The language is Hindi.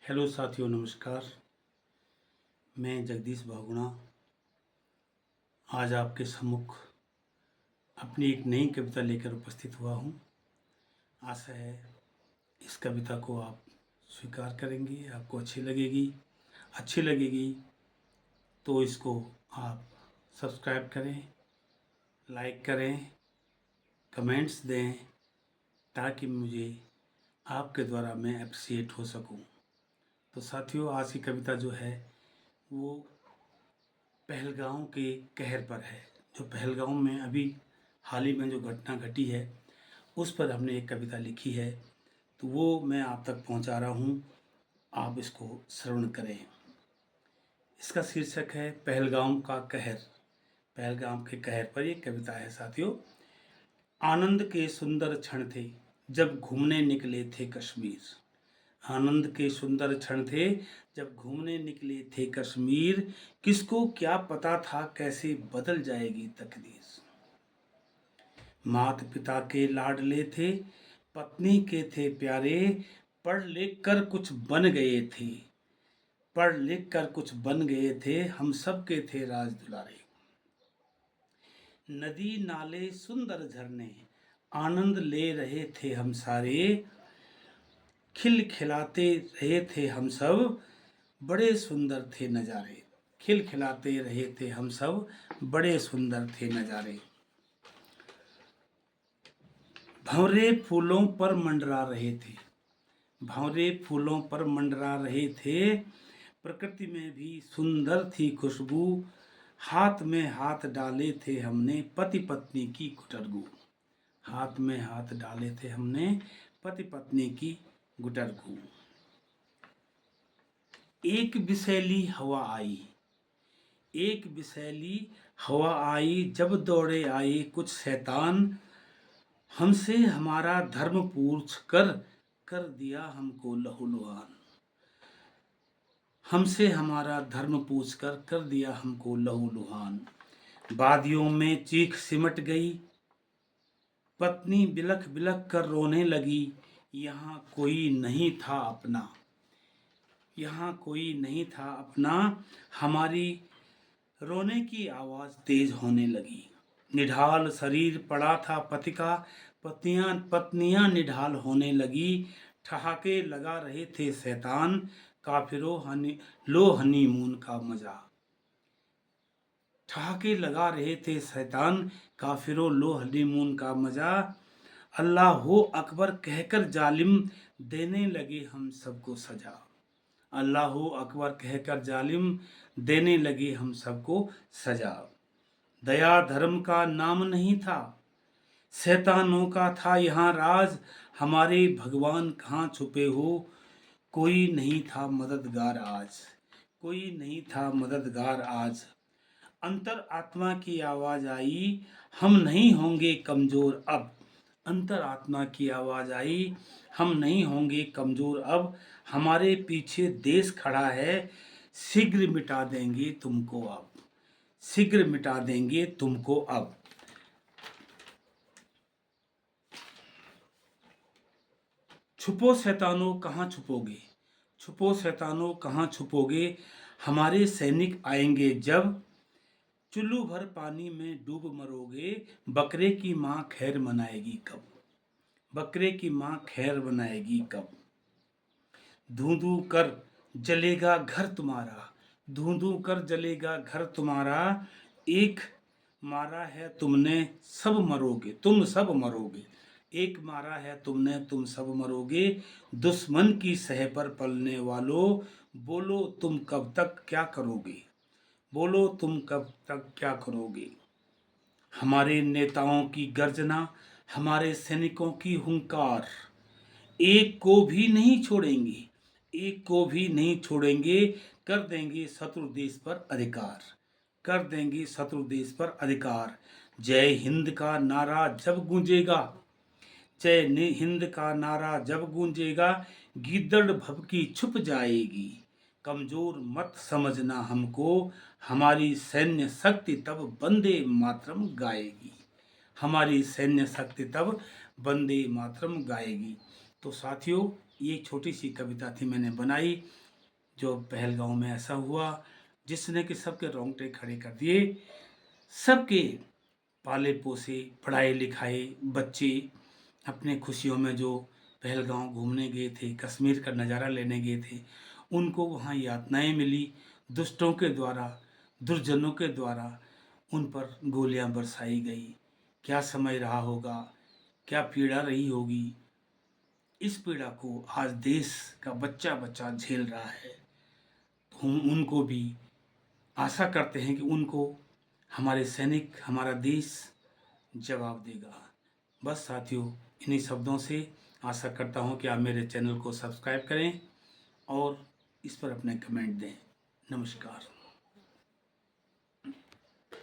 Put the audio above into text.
हेलो साथियों, नमस्कार। मैं जगदीश बहुगुणा आज आपके सम्मुख अपनी एक नई कविता लेकर उपस्थित हुआ हूँ। आशा है इस कविता को आप स्वीकार करेंगे, आपको अच्छी लगेगी तो इसको आप सब्सक्राइब करें, लाइक करें, कमेंट्स दें ताकि मुझे आपके द्वारा मैं अप्रिशिएट हो सकूं। तो साथियों, आज की कविता जो है वो पहलगाम के कहर पर है। जो पहलगाम में अभी हाल ही में जो घटना घटी है उस पर हमने एक कविता लिखी है, तो वो मैं आप तक पहुंचा रहा हूं। आप इसको श्रवण करें। इसका शीर्षक है पहलगाम का कहर। पहलगाम के कहर पर एक कविता है साथियों। आनंद के सुंदर क्षण थे जब घूमने निकले थे कश्मीर। आनंद के सुंदर क्षण थे जब घूमने निकले थे कश्मीर। किसको क्या पता था कैसे बदल जाएगी तकदीर। माता पिता के लाडले थे, पत्नी के थे प्यारे। पढ़ लिख कर कुछ बन गए थे, पढ़ लिख कर कुछ बन गए थे, हम सब के थे राज दुलारे। नदी नाले सुंदर झरने आनंद ले रहे थे हम सारे। खिल खिलाते रहे थे हम सब, बड़े सुंदर थे नज़ारे। खिल खिलाते रहे थे हम सब, बड़े सुंदर थे नज़ारे। भंवरे फूलों पर मंडरा रहे थे, भंवरे फूलों पर मंडरा रहे थे। प्रकृति में भी सुंदर थी खुशबू। हाथ में हाथ डाले थे हमने, पति पत्नी की गुटरगू। हाथ में हाथ डाले थे हमने, पति पत्नी की गुटरगू। एक विषैली हवा आई, एक विषैली हवा आई, जब दौड़े आए कुछ शैतान। हमसे हमारा धर्म पूछ कर, कर दिया हमको लहूलुहान। हमसे हमारा धर्म पूछ कर, कर दिया हमको लहूलुहान। वादियों में चीख सिमट गई, पत्नी बिलख बिलख कर रोने लगी। यहाँ कोई नहीं था अपना, यहाँ कोई नहीं था अपना। हमारी रोने की आवाज़ तेज होने लगी। निढाल शरीर पड़ा था पति का, पत्नियां निढाल होने लगी। ठहाके लगा रहे थे शैतान, काफिरों लो हनीमून का मजा। ठहाके लगा रहे थे शैतान, काफिरों लो हनीमून का मजा। अल्लाह हो अकबर कहकर जालिम, देने लगे हम सबको सजा। अल्लाह हो अकबर कहकर जालिम, देने लगे हम सबको सजा। दया धर्म का नाम नहीं था, शैतानों का था यहाँ राज। हमारे भगवान कहाँ छुपे हो, कोई नहीं था मददगार आज, कोई नहीं था मददगार आज। अंतर आत्मा की आवाज आई, हम नहीं होंगे कमजोर अब। अंतर आत्मा की आवाज आई, हम नहीं होंगे कमजोर अब। हमारे पीछे देश खड़ा है, शीघ्र मिटा देंगे तुमको अब, शीघ्र मिटा देंगे तुमको अब। छुपो शैतानों कहाँ छुपोगे, छुपो शैतानों कहाँ छुपोगे। हमारे सैनिक आएंगे जब, चुल्लू भर पानी में डूब मरोगे। बकरे की माँ खैर मनाएगी कब, बकरे की माँ खैर मनाएगी कब। धू धू कर जलेगा घर तुम्हारा, धू धू कर जलेगा घर तुम्हारा। एक मारा है तुमने सब मरोगे, तुम सब मरोगे। एक मारा है तुमने तुम सब मरोगे। दुश्मन की सह पर पलने वालों, बोलो तुम कब तक क्या करोगे, बोलो तुम कब तक क्या करोगे। हमारे नेताओं की गर्जना, हमारे सैनिकों की हुंकार, एक को भी नहीं छोड़ेंगे, एक को भी नहीं छोड़ेंगे। कर देंगे शत्रु देश पर अधिकार, कर देंगे शत्रु देश पर अधिकार। जय हिंद का नारा जब गूंजेगा, जय हिंद का नारा जब गूंजेगा। गीदड़ भभकी छुप जाएगी, कमजोर मत समझना हमको। हमारी सैन्य शक्ति तब वंदे मातरम गाएगी, हमारी सैन्य शक्ति तब वंदे मातरम गाएगी। तो साथियों, ये एक छोटी सी कविता थी मैंने बनाई, जो पहलगांव में ऐसा हुआ जिसने कि सबके रोंगटे खड़े कर दिए। सबके पाले पोसे पढ़ाए लिखाए बच्चे अपने खुशियों में जो पहलगांव घूमने गए थे, कश्मीर का नज़ारा लेने गए थे, उनको वहाँ यातनाएं मिली, दुष्टों के द्वारा, दुर्जनों के द्वारा उन पर गोलियां बरसाई गई। क्या समय रहा होगा, क्या पीड़ा रही होगी। इस पीड़ा को आज देश का बच्चा बच्चा झेल रहा है। तो हम उनको भी आशा करते हैं कि उनको हमारे सैनिक, हमारा देश जवाब देगा। बस साथियों, इन्हीं शब्दों से आशा करता हूँ कि आप मेरे चैनल को सब्सक्राइब करें और इस पर अपने कमेंट दें। नमस्कार।